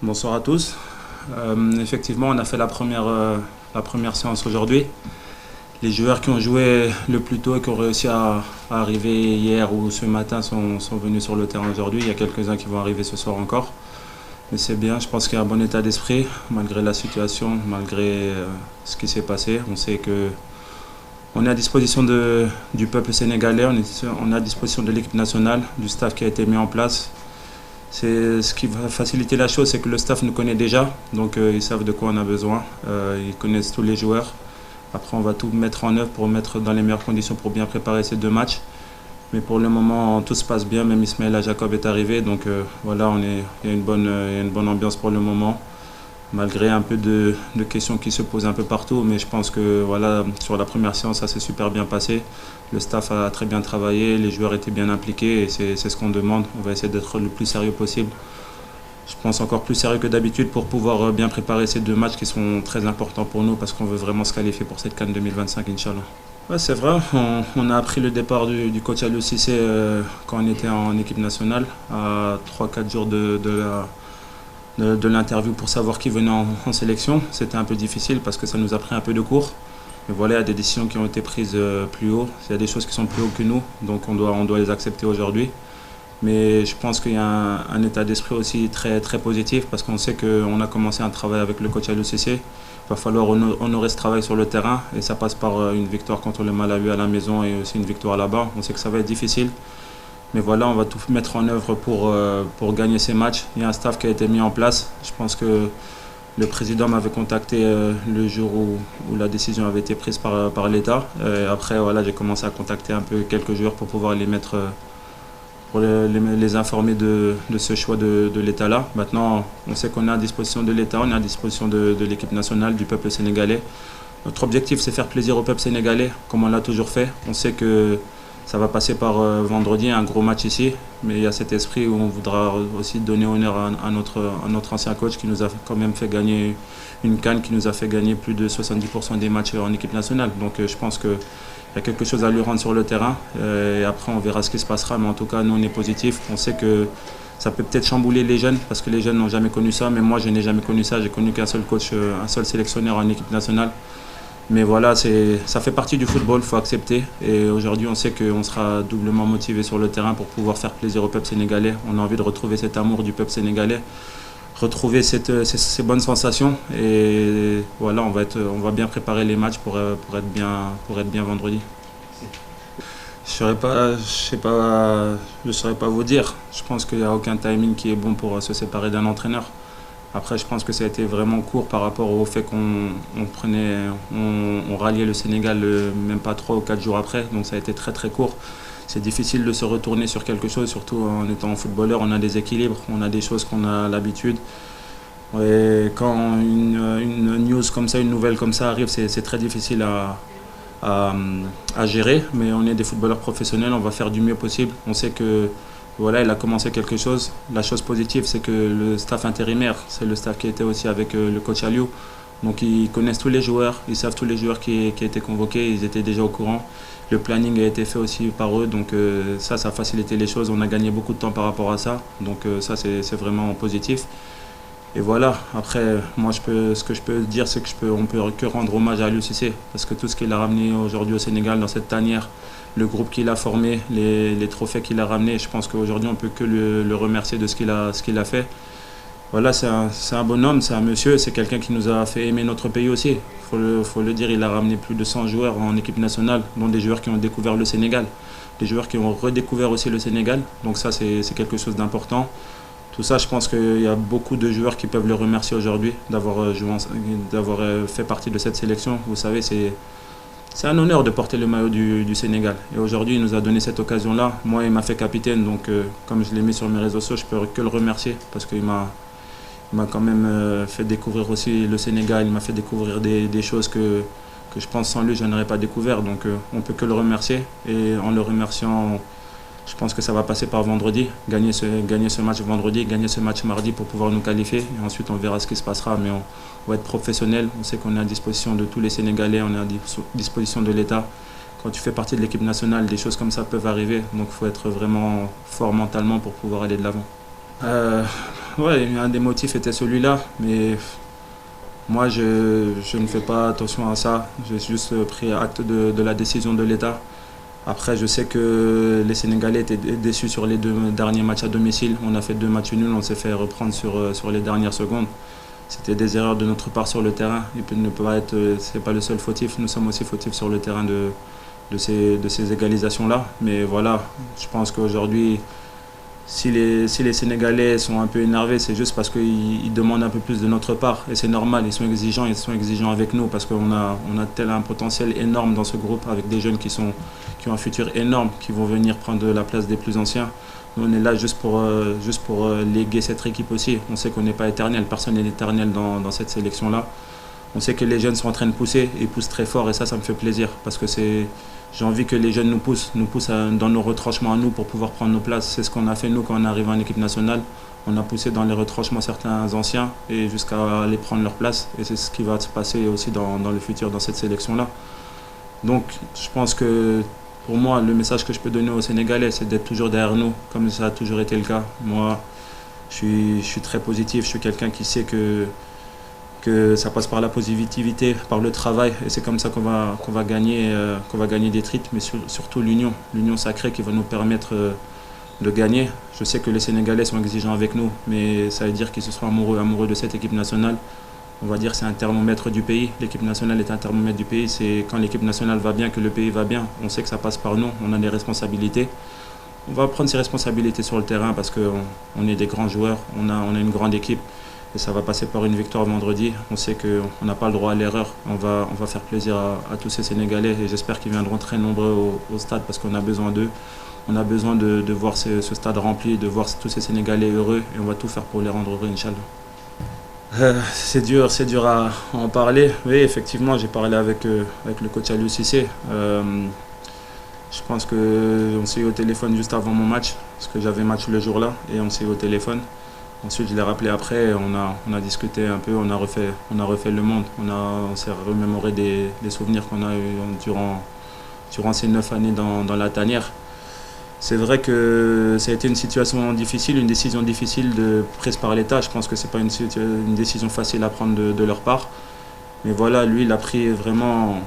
Bonsoir à tous. Effectivement, on a fait la première séance aujourd'hui. Les joueurs qui ont joué le plus tôt et qui ont réussi à arriver hier ou ce matin sont venus sur le terrain aujourd'hui. Il y a quelques-uns qui vont arriver ce soir encore. Mais c'est bien, je pense qu'il y a un bon état d'esprit, malgré la situation, malgré ce qui s'est passé. On sait que on est à disposition du peuple sénégalais, on est à disposition de l'équipe nationale, du staff qui a été mis en place. Ce qui va faciliter la chose, c'est que le staff nous connaît déjà, donc ils savent de quoi on a besoin, ils connaissent tous les joueurs. Après, on va tout mettre en œuvre pour mettre dans les meilleures conditions pour bien préparer ces deux matchs. Mais pour le moment, tout se passe bien, même Ismaïla Jacob est arrivé, donc voilà, il y a une bonne ambiance pour le moment. Malgré un peu de questions qui se posent un peu partout, mais je pense que voilà, sur la première séance, ça s'est super bien passé. Le staff a très bien travaillé, les joueurs étaient bien impliqués et c'est ce qu'on demande. On va essayer d'être le plus sérieux possible. Je pense encore plus sérieux que d'habitude pour pouvoir bien préparer ces deux matchs qui sont très importants pour nous parce qu'on veut vraiment se qualifier pour cette CAN 2025, Inch'Allah. Ouais, c'est vrai, on a appris le départ du coach Aliou Cissé quand on était en équipe nationale, à 3-4 jours de l'interview pour savoir qui venait en sélection. C'était un peu difficile parce que ça nous a pris un peu de cours. Mais voilà, il y a des décisions qui ont été prises plus haut. Il y a des choses qui sont plus haut que nous, donc on doit les accepter aujourd'hui. Mais je pense qu'il y a un état d'esprit aussi très, très positif parce qu'on sait qu'on a commencé un travail avec le coach Aliou Cissé. Il va falloir honorer ce travail sur le terrain et ça passe par une victoire contre le Malawi à la maison et aussi une victoire là-bas. On sait que ça va être difficile. Mais voilà, on va tout mettre en œuvre pour gagner ces matchs. Il y a un staff qui a été mis en place. Je pense que le président m'avait contacté le jour où la décision avait été prise par l'État. Après, voilà, j'ai commencé à contacter un peu quelques joueurs pour pouvoir les mettre, pour les informer de ce choix de l'État-là. Maintenant, on sait qu'on est à disposition de l'État, on est à disposition de l'équipe nationale, du peuple sénégalais. Notre objectif, c'est faire plaisir au peuple sénégalais, comme on l'a toujours fait. On sait que ça va passer par vendredi, un gros match ici, mais il y a cet esprit où on voudra aussi donner honneur à notre ancien coach qui nous a quand même fait gagner une CAN, qui nous a fait gagner plus de 70% des matchs en équipe nationale. Donc je pense qu'il y a quelque chose à lui rendre sur le terrain et après on verra ce qui se passera, mais en tout cas nous on est positifs. On sait que ça peut peut-être chambouler les jeunes parce que les jeunes n'ont jamais connu ça, mais moi je n'ai jamais connu ça, j'ai connu qu'un seul coach, un seul sélectionneur en équipe nationale. Mais voilà, ça fait partie du football, il faut accepter. Et aujourd'hui, on sait qu'on sera doublement motivé sur le terrain pour pouvoir faire plaisir au peuple sénégalais. On a envie de retrouver cet amour du peuple sénégalais, retrouver ces bonnes sensations. Et voilà, on va bien préparer les matchs pour être bien vendredi. Je ne saurais pas vous dire. Je pense qu'il n'y a aucun timing qui est bon pour se séparer d'un entraîneur. Après, je pense que ça a été vraiment court par rapport au fait qu'on ralliait le Sénégal même pas 3 ou 4 jours après. Donc ça a été très très court. C'est difficile de se retourner sur quelque chose, surtout en étant footballeur. On a des équilibres, on a des choses qu'on a l'habitude. Et quand une news comme ça, une nouvelle comme ça arrive, c'est très difficile à gérer. Mais on est des footballeurs professionnels, on va faire du mieux possible. On sait que voilà, il a commencé quelque chose. La chose positive, c'est que le staff intérimaire, c'est le staff qui était aussi avec le coach Aliou. Donc ils connaissent tous les joueurs, ils savent tous les joueurs qui étaient convoqués, ils étaient déjà au courant. Le planning a été fait aussi par eux, donc ça a facilité les choses. On a gagné beaucoup de temps par rapport à ça, donc ça c'est vraiment positif. Et voilà, après, moi ce que je peux dire, c'est qu'on peut que rendre hommage à Aliou Cissé, parce que tout ce qu'il a ramené aujourd'hui au Sénégal dans cette tanière, le groupe qu'il a formé, les trophées qu'il a ramenés, je pense qu'aujourd'hui on ne peut que le remercier de ce qu'il a fait. Voilà, c'est un bonhomme, c'est un monsieur, c'est quelqu'un qui nous a fait aimer notre pays aussi. Faut le dire, il a ramené plus de 100 joueurs en équipe nationale, dont des joueurs qui ont découvert le Sénégal, des joueurs qui ont redécouvert aussi le Sénégal, donc ça c'est quelque chose d'important. Tout ça, je pense qu'il y a beaucoup de joueurs qui peuvent le remercier aujourd'hui d'avoir fait partie de cette sélection. Vous savez, c'est un honneur de porter le maillot du Sénégal. Et aujourd'hui, il nous a donné cette occasion-là. Moi, il m'a fait capitaine, donc comme je l'ai mis sur mes réseaux sociaux, je peux que le remercier parce qu'il m'a quand même fait découvrir aussi le Sénégal. Il m'a fait découvrir des choses que je pense sans lui, je n'aurais pas découvert. Donc on ne peut que le remercier. Et en le remerciant, je pense que ça va passer par vendredi, gagner ce match vendredi, gagner ce match mardi pour pouvoir nous qualifier. Et ensuite, on verra ce qui se passera. Mais on va être professionnel. On sait qu'on est à disposition de tous les Sénégalais, on est à disposition de l'État. Quand tu fais partie de l'équipe nationale, des choses comme ça peuvent arriver. Donc il faut être vraiment fort mentalement pour pouvoir aller de l'avant. Euh, ouais, un des motifs était celui-là, mais moi je ne fais pas attention à ça. J'ai juste pris acte de la décision de l'État. Après, je sais que les Sénégalais étaient déçus sur les 2 derniers matchs à domicile. On a fait 2 matchs nuls, on s'est fait reprendre sur les dernières secondes. C'était des erreurs de notre part sur le terrain. Ne peut pas être, c'est pas le seul fautif. Nous sommes aussi fautifs sur le terrain de ces égalisations-là. Mais voilà, je pense qu'aujourd'hui, si les Sénégalais sont un peu énervés, c'est juste parce qu'ils demandent un peu plus de notre part. Et c'est normal, ils sont exigeants avec nous parce qu'on a tel un potentiel énorme dans ce groupe avec des jeunes qui ont un futur énorme, qui vont venir prendre la place des plus anciens. Nous, on est là juste pour léguer cette équipe aussi. On sait qu'on n'est pas éternel, personne n'est éternel dans cette sélection-là. On sait que les jeunes sont en train de pousser, ils poussent très fort et ça me fait plaisir parce que j'ai envie que les jeunes nous poussent dans nos retranchements à nous pour pouvoir prendre nos places. C'est ce qu'on a fait nous quand on est arrivé en équipe nationale. On a poussé dans les retranchements certains anciens et jusqu'à aller prendre leur place. Et c'est ce qui va se passer aussi dans le futur dans cette sélection-là. Donc je pense que pour moi, le message que je peux donner aux Sénégalais, c'est d'être toujours derrière nous, comme ça a toujours été le cas. Moi, je suis très positif, je suis quelqu'un qui sait que ça passe par la positivité, par le travail, et c'est comme ça qu'on va gagner des titres, mais surtout l'union sacrée qui va nous permettre de gagner. Je sais que les Sénégalais sont exigeants avec nous, mais ça veut dire qu'ils se seront amoureux de cette équipe nationale. On va dire que c'est un thermomètre du pays. L'équipe nationale est un thermomètre du pays. C'est quand l'équipe nationale va bien que le pays va bien. On sait que ça passe par nous, on a des responsabilités. On va prendre ses responsabilités sur le terrain parce qu'on est des grands joueurs, on a une grande équipe. Et ça va passer par une victoire vendredi. On sait qu'on n'a pas le droit à l'erreur. On va faire plaisir à tous ces Sénégalais et j'espère qu'ils viendront très nombreux au stade parce qu'on a besoin d'eux. On a besoin de voir ce stade rempli, de voir tous ces Sénégalais heureux et on va tout faire pour les rendre heureux, Inch'Allah. C'est dur à en parler. Oui, effectivement, j'ai parlé avec le coach Aliou Cissé. Je pense qu'on s'est eu au téléphone juste avant mon match, parce que j'avais match le jour-là, et on s'est eu au téléphone. Ensuite, je l'ai rappelé après, on a discuté un peu, on a refait le monde. On s'est remémoré des souvenirs qu'on a eu durant ces 9 années dans la tanière. C'est vrai que ça a été une situation difficile, une décision difficile prise par l'État. Je pense que ce n'est pas une décision facile à prendre de leur part. Mais voilà, lui, il a pris vraiment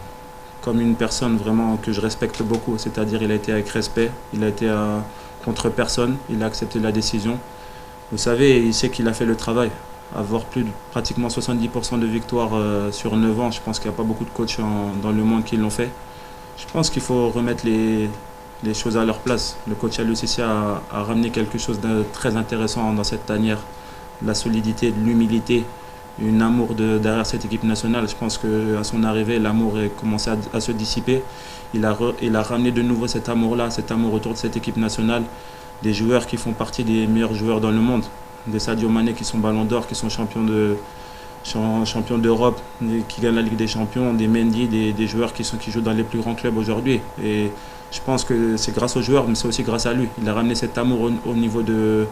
comme une personne vraiment que je respecte beaucoup. C'est-à-dire il a été avec respect, il a été contre personne, il a accepté la décision. Vous savez, il sait qu'il a fait le travail. Avoir pratiquement 70% de victoires sur 9 ans, je pense qu'il n'y a pas beaucoup de coachs dans le monde qui l'ont fait. Je pense qu'il faut remettre les choses à leur place. Le coach Aliou Cissé a ramené quelque chose de très intéressant dans cette tanière. La solidité, l'humilité, un amour derrière cette équipe nationale. Je pense qu'à son arrivée, l'amour a commencé à se dissiper. Il a ramené de nouveau cet amour-là, cet amour autour de cette équipe nationale. Des joueurs qui font partie des meilleurs joueurs dans le monde. Des Sadio Mané qui sont ballons d'or, qui sont champions d'Europe, qui gagnent la Ligue des Champions, des Mendy, des joueurs qui jouent dans les plus grands clubs aujourd'hui. Et je pense que c'est grâce aux joueurs, mais c'est aussi grâce à lui. Il a ramené cet amour au niveau de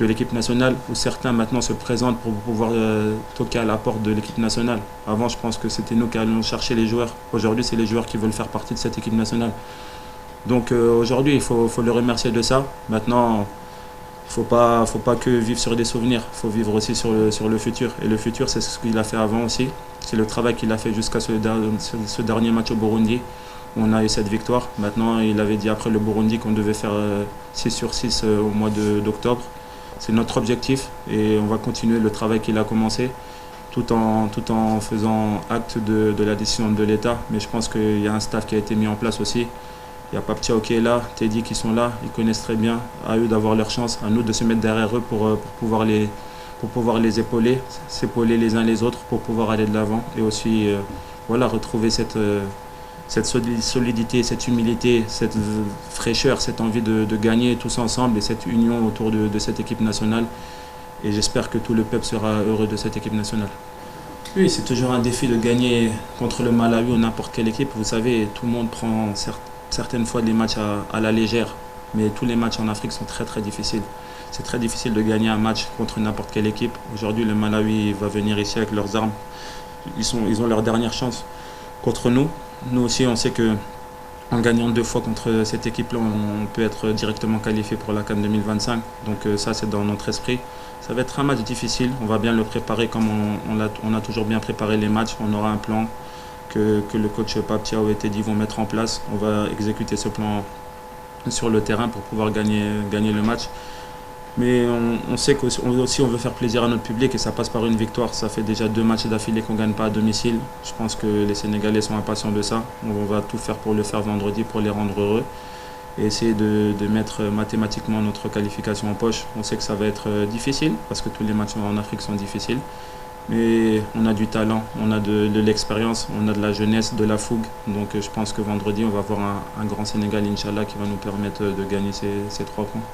l'équipe nationale, où certains maintenant se présentent pour pouvoir toquer à la porte de l'équipe nationale. Avant, je pense que c'était nous qui allions chercher les joueurs. Aujourd'hui, c'est les joueurs qui veulent faire partie de cette équipe nationale. Donc aujourd'hui, il faut le remercier de ça. Maintenant, il ne faut pas que vivre sur des souvenirs, il faut vivre aussi sur le futur. Et le futur, c'est ce qu'il a fait avant aussi. C'est le travail qu'il a fait jusqu'à ce dernier match au Burundi, où on a eu cette victoire. Maintenant, il avait dit après le Burundi qu'on devait faire 6 sur 6 au mois d'octobre. C'est notre objectif et on va continuer le travail qu'il a commencé tout en faisant acte de la décision de l'État. Mais je pense qu'il y a un staff qui a été mis en place aussi. Il y a Paptia qui est là, Teddy qui sont là, ils connaissent très bien, à eux d'avoir leur chance, à nous de se mettre derrière eux pour pouvoir les épauler, s'épauler les uns les autres pour pouvoir aller de l'avant et aussi voilà, retrouver cette solidité, cette humilité, cette fraîcheur, cette envie de gagner tous ensemble et cette union autour de cette équipe nationale. Et j'espère que tout le peuple sera heureux de cette équipe nationale. Oui, c'est toujours un défi de gagner contre le Malawi ou n'importe quelle équipe. Vous savez, tout le monde prend certaines fois les matchs à la légère, mais tous les matchs en Afrique sont très très difficiles. C'est très difficile de gagner un match contre n'importe quelle équipe. Aujourd'hui, le Malawi va venir ici avec leurs armes. Ils ont leur dernière chance contre nous. Nous aussi, on sait En gagnant 2 fois contre cette équipe-là, on peut être directement qualifié pour la CAN 2025. Donc ça, c'est dans notre esprit. Ça va être un match difficile. On va bien le préparer comme on a toujours bien préparé les matchs. On aura un plan que le coach Pape Thiaw et Teddy vont mettre en place. On va exécuter ce plan sur le terrain pour pouvoir gagner le match. Mais on sait qu'aussi on veut faire plaisir à notre public et ça passe par une victoire. Ça fait déjà 2 matchs d'affilée qu'on ne gagne pas à domicile. Je pense que les Sénégalais sont impatients de ça. On va tout faire pour le faire vendredi, pour les rendre heureux et essayer de mettre mathématiquement notre qualification en poche. On sait que ça va être difficile parce que tous les matchs en Afrique sont difficiles. Mais on a du talent, on a de l'expérience, on a de la jeunesse, de la fougue. Donc je pense que vendredi, on va avoir un grand Sénégal, Inch'Allah, qui va nous permettre de gagner ces 3 points.